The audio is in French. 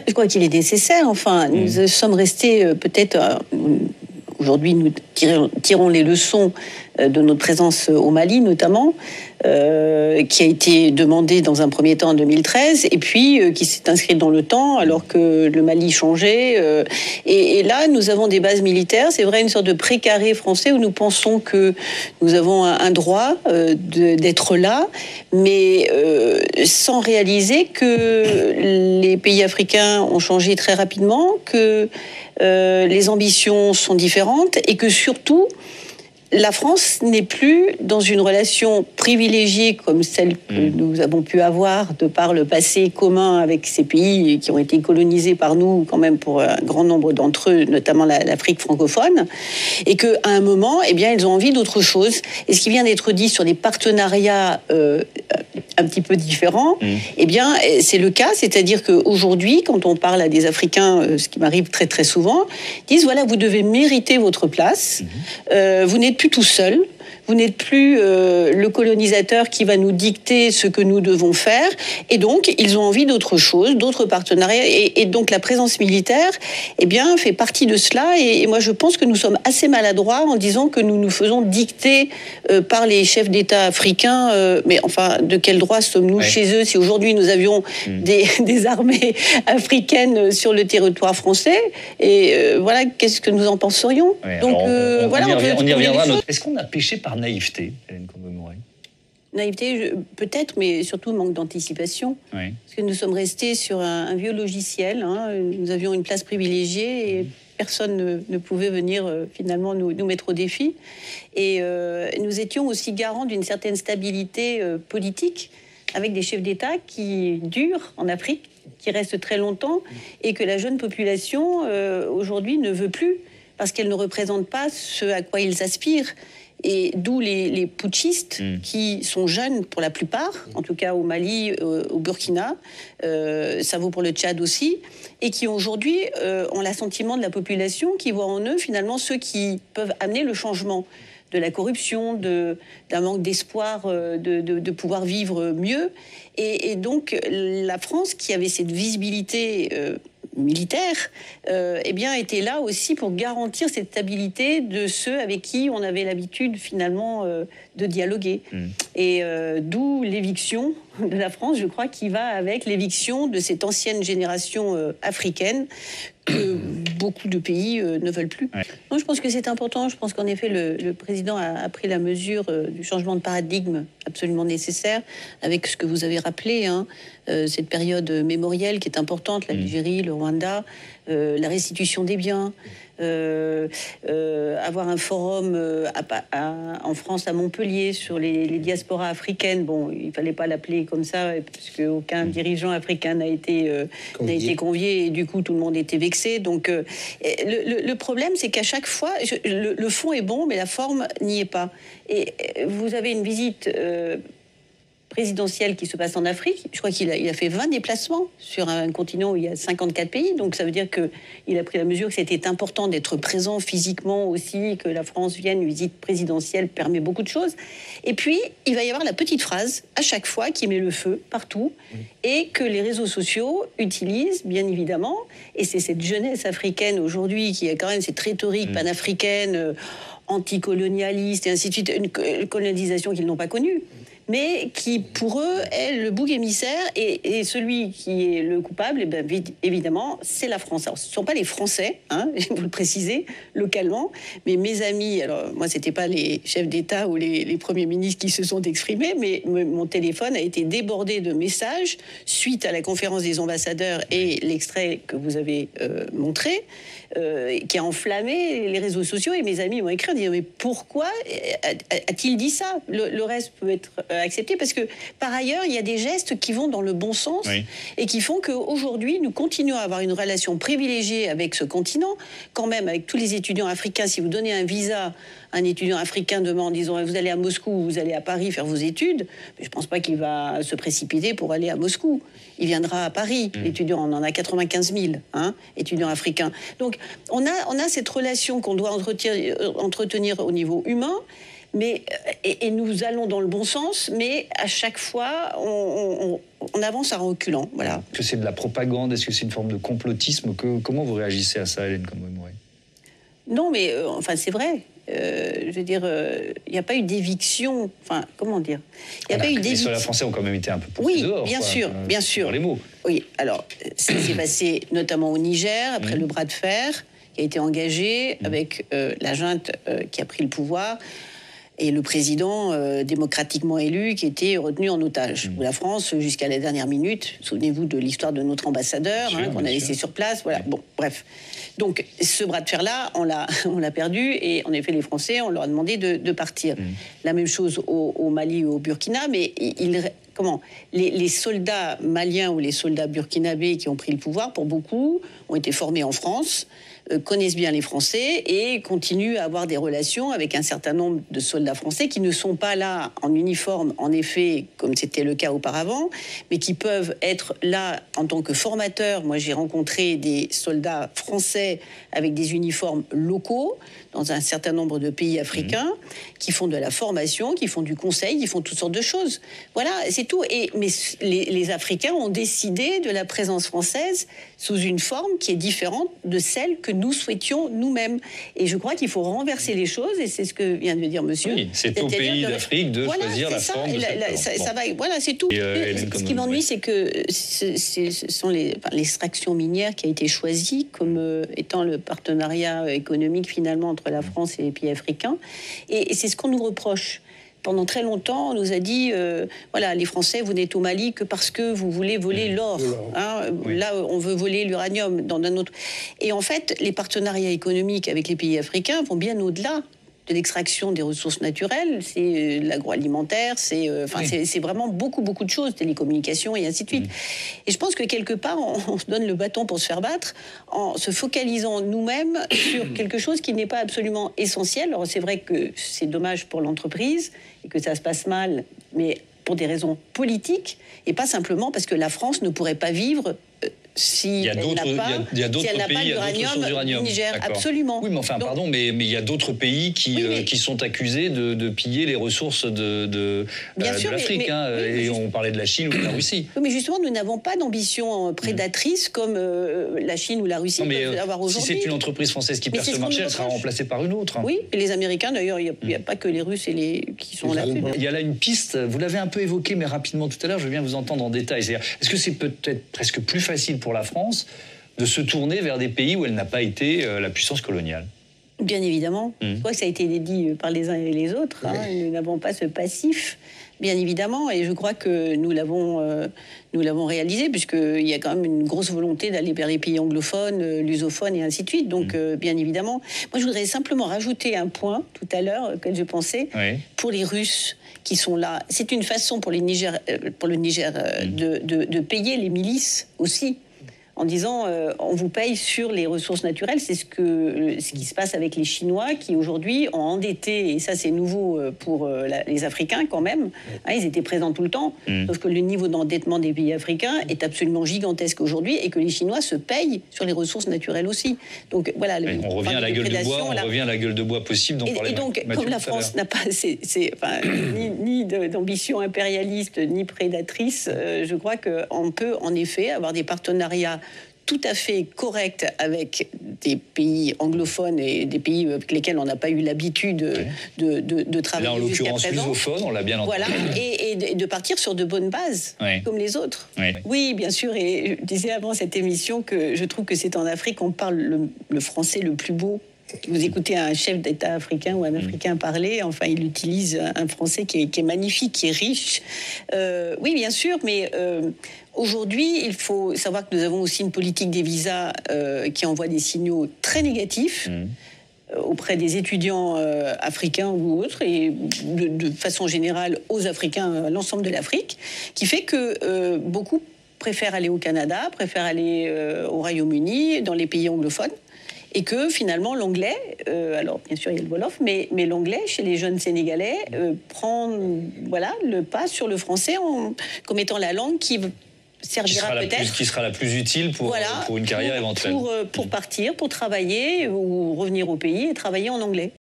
Je crois qu'il est nécessaire. Enfin, nous sommes restés peut-être... Aujourd'hui, nous tirons les leçons de notre présence au Mali, notamment, qui a été demandée dans un premier temps en 2013, et puis qui s'est inscrite dans le temps, alors que le Mali changeait. Et là, nous avons des bases militaires, c'est vrai, une sorte de précaré français, où nous pensons que nous avons un droit d'être là, mais sans réaliser que les pays africains ont changé très rapidement, que les ambitions sont différentes et que surtout, la France n'est plus dans une relation privilégiée comme celle que nous avons pu avoir de par le passé commun avec ces pays qui ont été colonisés par nous quand même pour un grand nombre d'entre eux, notamment l'Afrique francophone, et qu'à un moment, eh bien, ils ont envie d'autre chose. Et ce qui vient d'être dit sur des partenariats un petit peu différents, eh bien, c'est le cas. C'est-à-dire qu'aujourd'hui, quand on parle à des Africains, ce qui m'arrive très très souvent, ils disent, voilà, vous devez mériter votre place, vous n'êtes plus tout seul, vous n'êtes plus le colonisateur qui va nous dicter ce que nous devons faire, et donc ils ont envie d'autre chose, d'autres partenariats, et donc la présence militaire, eh bien, fait partie de cela, et moi je pense que nous sommes assez maladroits en disant que nous nous faisons dicter par les chefs d'État africains, mais enfin, de quel droit sommes-nous chez eux si aujourd'hui nous avions des armées africaines sur le territoire français, et voilà, qu'est-ce que nous en penserions? Donc voilà, on y reviendra. Est-ce qu'on a péché par naïveté, Hélène Conway-Mouret? Naïveté, peut-être, mais surtout manque d'anticipation. Parce que nous sommes restés sur un vieux logiciel. Nous avions une place privilégiée et personne ne pouvait venir finalement nous mettre au défi. Et nous étions aussi garants d'une certaine stabilité politique avec des chefs d'État qui durent en Afrique, qui restent très longtemps, et que la jeune population aujourd'hui ne veut plus parce qu'elle ne représente pas ce à quoi ils aspirent. Et d'où les putschistes qui sont jeunes pour la plupart, en tout cas au Mali, au Burkina, ça vaut pour le Tchad aussi, et qui aujourd'hui ont l'assentiment de la population qui voit en eux finalement ceux qui peuvent amener le changement, de la corruption, d'un manque d'espoir de pouvoir vivre mieux. Et donc la France, qui avait cette visibilité militaire, eh bien, était là aussi pour garantir cette stabilité de ceux avec qui on avait l'habitude finalement de dialoguer. Et d'où l'éviction de la France, je crois, qui va avec l'éviction de cette ancienne génération africaine que beaucoup de pays ne veulent plus. Non, je pense que c'est important. Je pense qu'en effet, le président a pris la mesure du changement de paradigme absolument nécessaire, avec ce que vous avez rappelé, cette période mémorielle qui est importante, l'Algérie, le Rwanda, la restitution des biens, avoir un forum en France, à Montpellier, sur les diasporas africaines. Bon, il ne fallait pas l'appeler comme ça, parce qu'aucun dirigeant africain n'a été convié, et du coup, tout le monde était vexé. Donc, le problème, c'est qu'à chaque fois, le fond est bon, mais la forme n'y est pas. Et vous avez une visite présidentielle qui se passe en Afrique. Je crois qu'il a fait 20 déplacements sur un continent où il y a 54 pays. Donc ça veut dire qu'il a pris la mesure que c'était important d'être présent physiquement aussi, que la France vienne, une visite présidentielle permet beaucoup de choses. Et puis, il va y avoir la petite phrase à chaque fois qui met le feu partout et que les réseaux sociaux utilisent, bien évidemment. Et c'est cette jeunesse africaine aujourd'hui qui a quand même cette rhétorique panafricaine, anticolonialiste et ainsi de suite, une colonisation qu'ils n'ont pas connue, mais qui, pour eux, est le bouc émissaire, et celui qui est le coupable, évidemment, c'est la France. Alors, ce ne sont pas les Français, vous le précisez, localement, mais mes amis, alors moi, ce n'était pas les chefs d'État ou les premiers ministres qui se sont exprimés, mais mon téléphone a été débordé de messages suite à la conférence des ambassadeurs et l'extrait que vous avez montré, qui a enflammé les réseaux sociaux, et mes amis m'ont écrit en disant, mais pourquoi a-t-il dit ça? Le reste peut être accepté, parce que par ailleurs il y a des gestes qui vont dans le bon sens et qui font qu'aujourd'hui nous continuons à avoir une relation privilégiée avec ce continent, quand même, avec tous les étudiants africains. Si vous donnez un visa à un étudiant africain demain en disant vous allez à Moscou, vous allez à Paris faire vos études, mais je ne pense pas qu'il va se précipiter pour aller à Moscou. Il viendra à Paris. L'étudiant, on en a 95 000 étudiants africains. Donc on a cette relation qu'on doit entretenir au niveau humain, Mais, et nous allons dans le bon sens, mais à chaque fois, on avance en reculant. Voilà. Est-ce que c'est de la propagande? Est-ce que c'est une forme de complotisme? Comment vous réagissez à ça, Hélène Conway-Mouret? Non, mais enfin, c'est vrai. Je veux dire, il n'y a pas eu d'éviction. Enfin, comment dire? Il n'y a pas eu d'éviction. Les soldats français ont quand même été un peu poussés dehors. Oui, bien sûr, bien sûr. Dans les mots. Oui, alors, ça s'est passé notamment au Niger, après le bras de fer qui a été engagé avec la junte qui a pris le pouvoir et le président démocratiquement élu qui était retenu en otage. Où la France, jusqu'à la dernière minute, souvenez-vous de l'histoire de notre ambassadeur qu'on a laissé sur place. Voilà, bon, bref. Donc, ce bras de fer-là, on l'a perdu. Et en effet, les Français, on leur a demandé de partir. La même chose au Mali ou au Burkina. Mais les soldats maliens ou les soldats burkinabés qui ont pris le pouvoir, pour beaucoup, ont été formés en France, connaissent bien les Français et continuent à avoir des relations avec un certain nombre de soldats français qui ne sont pas là en uniforme, en effet, comme c'était le cas auparavant, mais qui peuvent être là en tant que formateurs. Moi, j'ai rencontré des soldats français avec des uniformes locaux dans un certain nombre de pays africains qui font de la formation, qui font du conseil, qui font toutes sortes de choses. Voilà, c'est tout. Mais les Africains ont décidé de la présence française sous une forme qui est différente de celle que nous souhaitions nous-mêmes. Et je crois qu'il faut renverser les choses, et c'est ce que vient de dire monsieur. Oui, c'est au pays d'Afrique de choisir la forme de ça va, voilà, c'est tout. Ce qui m'ennuie, c'est que ce sont l'extraction minière qui a été choisie comme étant le partenariat économique finalement entre la France et les pays africains. Et c'est ce qu'on nous reproche. Pendant très longtemps, on nous a dit, voilà, les Français, vous n'êtes au Mali que parce que vous voulez voler l'or. Hein, là, on veut voler l'uranium dans un autre. Et en fait, les partenariats économiques avec les pays africains vont bien au-delà de l'extraction des ressources naturelles. C'est l'agroalimentaire, c'est vraiment beaucoup de choses, télécommunications et ainsi de suite. Et je pense que quelque part, on se donne le bâton pour se faire battre en se focalisant nous-mêmes sur quelque chose qui n'est pas absolument essentiel. Alors c'est vrai que c'est dommage pour l'entreprise et que ça se passe mal, mais pour des raisons politiques et pas simplement parce que la France ne pourrait pas vivre si elle n'a pas d'uranium au Niger. Absolument. Oui, mais enfin, pardon, mais il y a d'autres pays qui sont accusés de piller les ressources de l'Afrique. Et on parlait de la Chine ou de la Russie. Oui, mais justement, nous n'avons pas d'ambition prédatrice comme la Chine ou la Russie peuvent avoir aujourd'hui. Si c'est une entreprise française qui perd ce marché, elle sera remplacée par une autre. Oui, et les Américains, d'ailleurs, il n'y a pas que les Russes qui sont là. Il y a là une piste, vous l'avez un peu évoqué, mais rapidement tout à l'heure, je veux bien vous entendre en détail. Est-ce que c'est peut-être presque plus facile pour la France de se tourner vers des pays où elle n'a pas été la puissance coloniale? Bien évidemment. Je crois que ça a été dit par les uns et les autres. Nous n'avons pas ce passif, bien évidemment, et je crois que nous l'avons réalisé, puisqu'il y a quand même une grosse volonté d'aller vers les pays anglophones, lusophones et ainsi de suite. Donc, bien évidemment. Moi, je voudrais simplement rajouter un point, tout à l'heure, que je pensais, pour les Russes qui sont là. C'est une façon pour le Niger de payer les milices aussi, en disant on vous paye sur les ressources naturelles. C'est ce qui se passe avec les Chinois qui aujourd'hui ont endetté, et ça c'est nouveau pour les Africains quand même, ils étaient présents tout le temps, sauf que le niveau d'endettement des pays africains est absolument gigantesque aujourd'hui et que les Chinois se payent sur les ressources naturelles aussi. Donc voilà. On revient à la gueule de bois, on revient à la gueule de bois possible. Et donc, comme la France n'a pas ni d'ambition impérialiste ni prédatrice, je crois qu'on peut en effet avoir des partenariats tout à fait correct avec des pays anglophones et des pays avec lesquels on n'a pas eu l'habitude de travailler. Là, en l'occurrence, lusophone, on l'a bien entendu. Voilà, et de partir sur de bonnes bases, comme les autres. Oui, bien sûr, et je disais avant cette émission que je trouve que c'est en Afrique qu'on parle le français le plus beau. Vous écoutez un chef d'État africain ou un Africain parler, enfin, il utilise un français qui est magnifique, qui est riche. Oui, bien sûr, mais aujourd'hui, il faut savoir que nous avons aussi une politique des visas qui envoie des signaux très négatifs auprès des étudiants africains ou autres, et de façon générale aux Africains, à l'ensemble de l'Afrique, qui fait que beaucoup préfèrent aller au Canada, préfèrent aller au Royaume-Uni, dans les pays anglophones. Et que finalement l'anglais, alors bien sûr il y a le Wolof, mais l'anglais chez les jeunes Sénégalais prend le pas sur le français comme étant la langue qui servira peut-être... Qui sera la plus utile pour une carrière éventuelle. Pour partir, pour travailler ou revenir au pays et travailler en anglais.